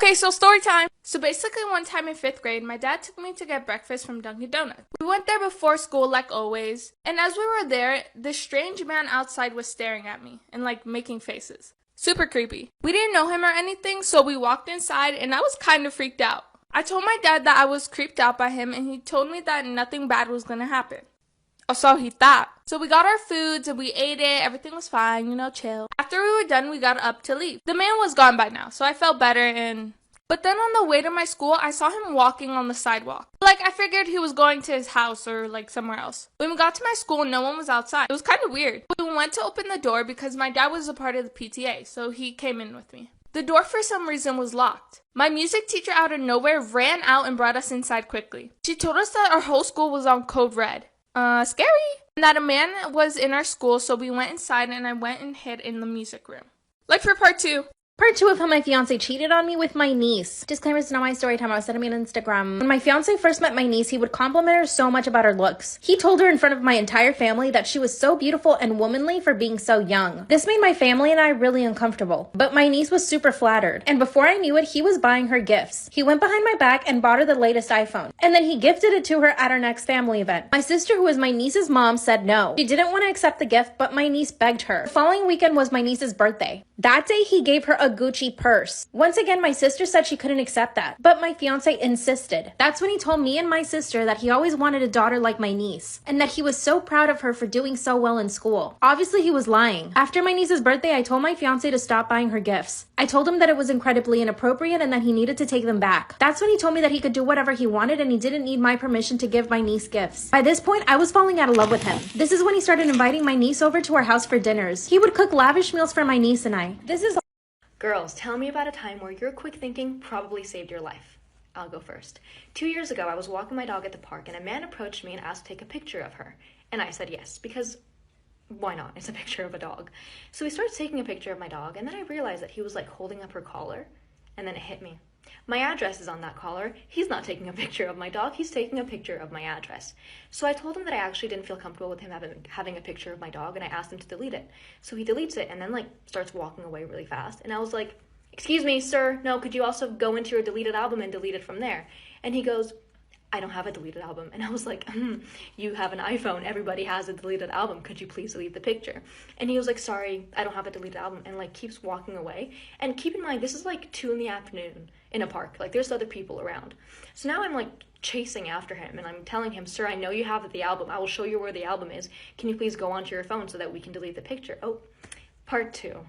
Okay, so story time. So basically one time in 5th grade, my dad took me to get breakfast from Dunkin' Donuts. We went there before school like always, and as we were there, this strange man outside was staring at me and like making faces. Super creepy. We didn't know him or anything, so we walked inside and I was kind of freaked out. I told my dad that I was creeped out by him and he told me that nothing bad was gonna happen. Or so he thought. So we got our foods and we ate it, everything was fine, chill. After we were done, we got up to leave. The man was gone by now, so I felt better But then on the way to my school, I saw him walking on the sidewalk. I figured he was going to his house or somewhere else. When we got to my school, no one was outside. It was kind of weird. We went to open the door because my dad was a part of the PTA, so he came in with me. The door for some reason was locked. My music teacher out of nowhere ran out and brought us inside quickly. She told us that our whole school was on code red. Scary. And that a man was in our school, so we went inside and I went and hid in the music room. For part 2. Part 2 of how my fiance cheated on me with my niece. Disclaimer, it's not my story time. I was sending me on Instagram. When my fiance first met my niece, he would compliment her so much about her looks. He told her in front of my entire family that she was so beautiful and womanly for being so young. This made my family and I really uncomfortable. But my niece was super flattered. And before I knew it, he was buying her gifts. He went behind my back and bought her the latest iPhone. And then he gifted it to her at our next family event. My sister, who is my niece's mom, said no. She didn't want to accept the gift, but my niece begged her. The following weekend was my niece's birthday. That day, he gave her a Gucci purse. Once again, my sister said she couldn't accept that, but my fiance insisted. That's when he told me and my sister that he always wanted a daughter like my niece, and that he was so proud of her for doing so well in school. Obviously, he was lying. After my niece's birthday, I told my fiance to stop buying her gifts. I told him that it was incredibly inappropriate and that he needed to take them back. That's when he told me that he could do whatever he wanted and he didn't need my permission to give my niece gifts. By this point, I was falling out of love with him. This is when he started inviting my niece over to our house for dinners. He would cook lavish meals for my niece and I. Girls, tell me about a time where your quick thinking probably saved your life. I'll go first. 2 years ago, I was walking my dog at the park and a man approached me and asked to take a picture of her. And I said yes, because why not? It's a picture of a dog. So he starts taking a picture of my dog and then I realized that he was holding up her collar and then it hit me. My address is on that collar. He's not taking a picture of my dog. He's taking a picture of my address. So I told him that I actually didn't feel comfortable with him having a picture of my dog, and I asked him to delete it. So he deletes it and then starts walking away really fast. And I was like, "Excuse me, sir. No, could you also go into your deleted album and delete it from there?" And he goes, "I don't have a deleted album." And I was like, "You have an iPhone. Everybody has a deleted album. Could you please delete the picture?" And he was like, "Sorry, I don't have a deleted album," and keeps walking away. And keep in mind, this is 2 p.m. in a park. There's other people around. So now I'm chasing after him and I'm telling him, "Sir, I know you have the album. I will show you where the album is. Can you please go onto your phone so that we can delete the picture?" Oh, part 2.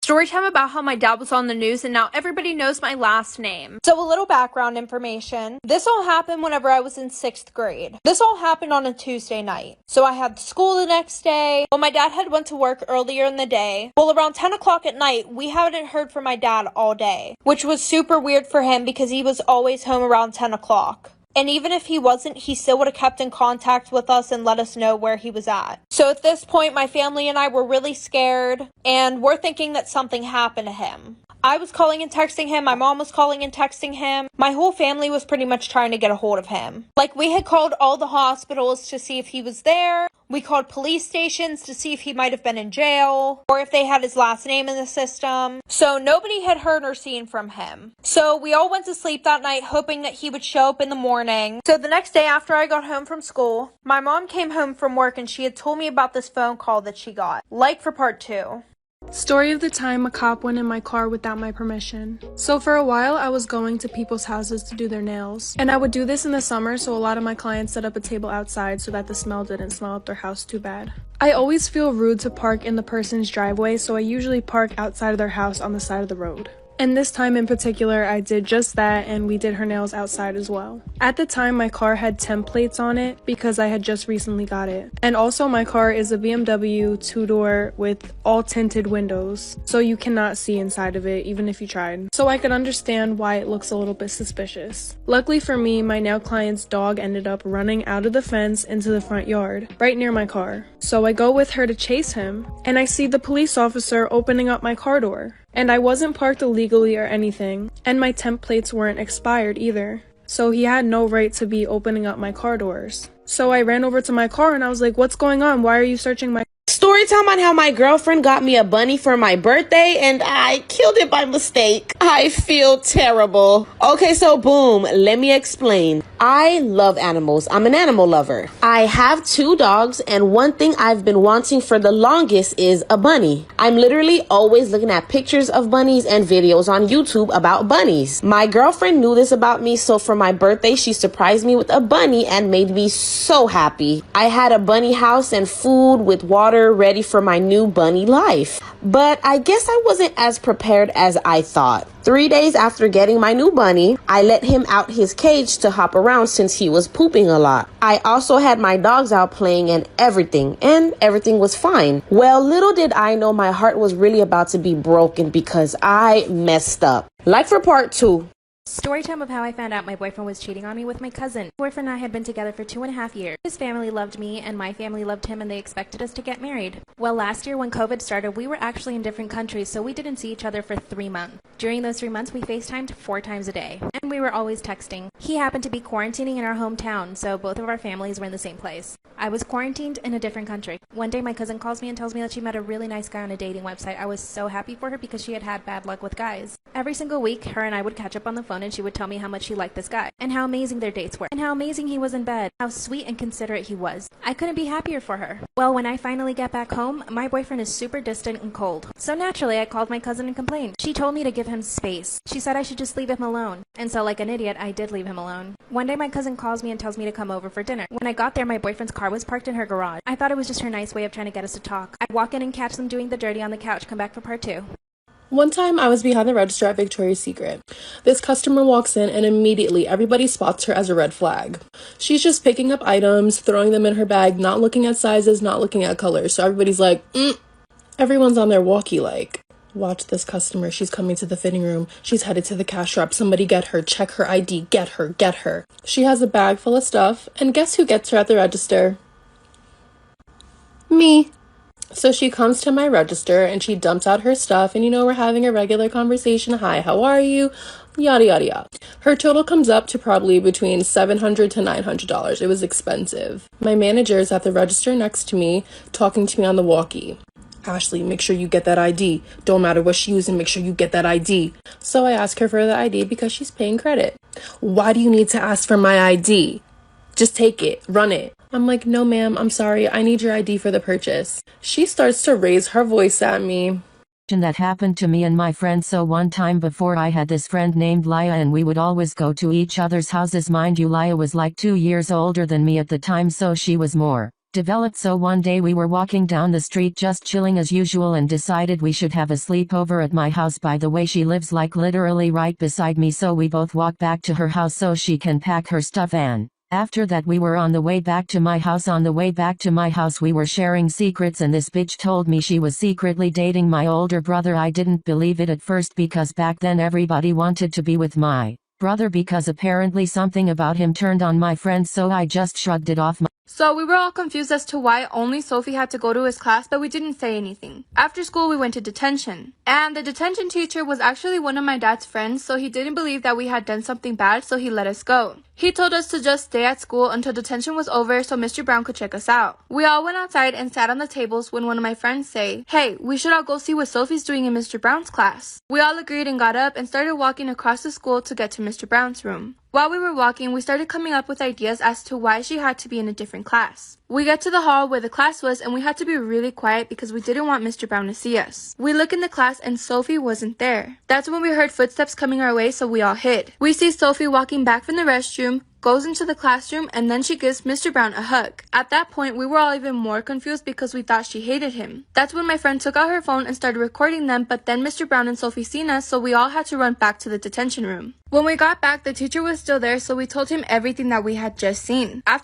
Story time about how my dad was on the news and now everybody knows my last name. So a little background information. This all happened whenever I was in 6th grade. This all happened on a Tuesday night. So I had school the next day. Well, my dad had went to work earlier in the day. Well, around 10 o'clock at night, we hadn't heard from my dad all day, which was super weird for him because he was always home around 10 o'clock. And even if he wasn't, he still would have kept in contact with us and let us know where he was at. So at this point, my family and I were really scared, and we're thinking that something happened to him. I was calling and texting him, my mom was calling and texting him. My whole family was pretty much trying to get a hold of him. We had called all the hospitals to see if he was there. We called police stations to see if he might have been in jail or if they had his last name in the system. So nobody had heard or seen from him. So we all went to sleep that night hoping that he would show up in the morning. So the next day after I got home from school, my mom came home from work and she had told me about this phone call that she got. For part 2. Story of the time a cop went in my car without my permission. So for a while, I was going to people's houses to do their nails. And I would do this in the summer, so a lot of my clients set up a table outside so that the smell didn't smell up their house too bad. I always feel rude to park in the person's driveway, so I usually park outside of their house on the side of the road. And this time in particular, I did just that and we did her nails outside as well. At the time, my car had temp plates on it because I had just recently got it. And also my car is a BMW 2-door with all tinted windows, so you cannot see inside of it even if you tried. So I could understand why it looks a little bit suspicious. Luckily for me, my nail client's dog ended up running out of the fence into the front yard, right near my car. So I go with her to chase him, and I see the police officer opening up my car door. And I wasn't parked illegally or anything, and my temp plates weren't expired either. So he had no right to be opening up my car doors. So I ran over to my car and I was like, "What's going on? Why are you searching my Story time on how my girlfriend got me a bunny for my birthday and I killed it by mistake. I feel terrible. Okay, so boom, let me explain. I love animals. I'm an animal lover. I have 2 dogs and one thing I've been wanting for the longest is a bunny. I'm literally always looking at pictures of bunnies and videos on YouTube about bunnies. My girlfriend knew this about me, so for my birthday, she surprised me with a bunny and made me so happy. I had a bunny house and food with water ready for my new bunny life. But I guess I wasn't as prepared as I thought. 3 days after getting my new bunny, I let him out his cage to hop around since he was pooping a lot. I also had my dogs out playing and everything was fine. Well, little did I know my heart was really about to be broken because I messed up. Like for part 2. Story time of how I found out my boyfriend was cheating on me with my cousin. My boyfriend and I had been together for 2.5 years. His family loved me and my family loved him and they expected us to get married. Well, last year when COVID started, we were actually in different countries, so we didn't see each other for 3 months. During those 3 months, we FaceTimed 4 times a day, and we were always texting. He happened to be quarantining in our hometown, so both of our families were in the same place. I was quarantined in a different country. One day my cousin calls me and tells me that she met a really nice guy on a dating website. I was so happy for her because she had had bad luck with guys. Every single week, her and I would catch up on the phone and she would tell me how much she liked this guy, and how amazing their dates were, and how amazing he was in bed, how sweet and considerate he was. I couldn't be happier for her. Well, when I finally get back home, my boyfriend is super distant and cold. So naturally, I called my cousin and complained. She told me to give him space. She said I should just leave him alone. And so like an idiot, I did leave him alone. One day my cousin calls me and tells me to come over for dinner. When I got there, my boyfriend's car was parked in her garage. I thought it was just her nice way of trying to get us to talk. I'd walk in and catch them doing the dirty on the couch, come back for part 2. One time I was behind the register at Victoria's Secret. This customer walks in and immediately everybody spots her as a red flag. She's just picking up items, throwing them in her bag, not looking at sizes, not looking at colors. So everybody's like, Everyone's on their walkie like, watch this customer. She's coming to the fitting room. She's headed to the cash drop. Somebody get her. Check her ID. Get her. Get her. She has a bag full of stuff. And guess who gets her at the register? Me. So she comes to my register and she dumps out her stuff and we're having a regular conversation. Hi, how are you? Yada, yada, yada. Her total comes up to probably between $700 to $900. It was expensive. My manager is at the register next to me talking to me on the walkie. Ashley, make sure you get that ID. Don't matter what she's using, make sure you get that ID. So I ask her for the ID because she's paying credit. Why do you need to ask for my ID? Just take it, run it. I'm like, no ma'am, I'm sorry, I need your ID for the purchase. She starts to raise her voice at me. That happened to me and my friend. So one time before, I had this friend named Laya and we would always go to each other's houses. Mind you, Laya was like 2 years older than me at the time, so she was more developed. So one day we were walking down the street just chilling as usual and decided we should have a sleepover at my house. By the way, she lives like literally right beside me, so we both walk back to her house so she can pack her stuff, and after that we were on the way back to my house. On the way back to my house we were sharing secrets and this bitch told me she was secretly dating my older brother. I didn't believe it at first because back then everybody wanted to be with my brother because apparently something about him turned on my friend, so I just shrugged it off. So we were all confused as to why only Sophie had to go to his class, but we didn't say anything. After school, we went to detention. And the detention teacher was actually one of my dad's friends, so he didn't believe that we had done something bad, so he let us go. He told us to just stay at school until detention was over so Mr. Brown could check us out. We all went outside and sat on the tables when one of my friends said, "Hey, we should all go see what Sophie's doing in Mr. Brown's class." We all agreed and got up and started walking across the school to get to Mr. Brown's room. While we were walking, we started coming up with ideas as to why she had to be in a different class. We got to the hall where the class was and we had to be really quiet because we didn't want Mr. Brown to see us. We look in the class and Sophie wasn't there. That's when we heard footsteps coming our way, so we all hid. We see Sophie walking back from the restroom, goes into the classroom, and then she gives Mr. Brown a hug. At that point, we were all even more confused because we thought she hated him. That's when my friend took out her phone and started recording them, but then Mr. Brown and Sophie seen us, so we all had to run back to the detention room. When we got back, the teacher was still there, so we told him everything that we had just seen. After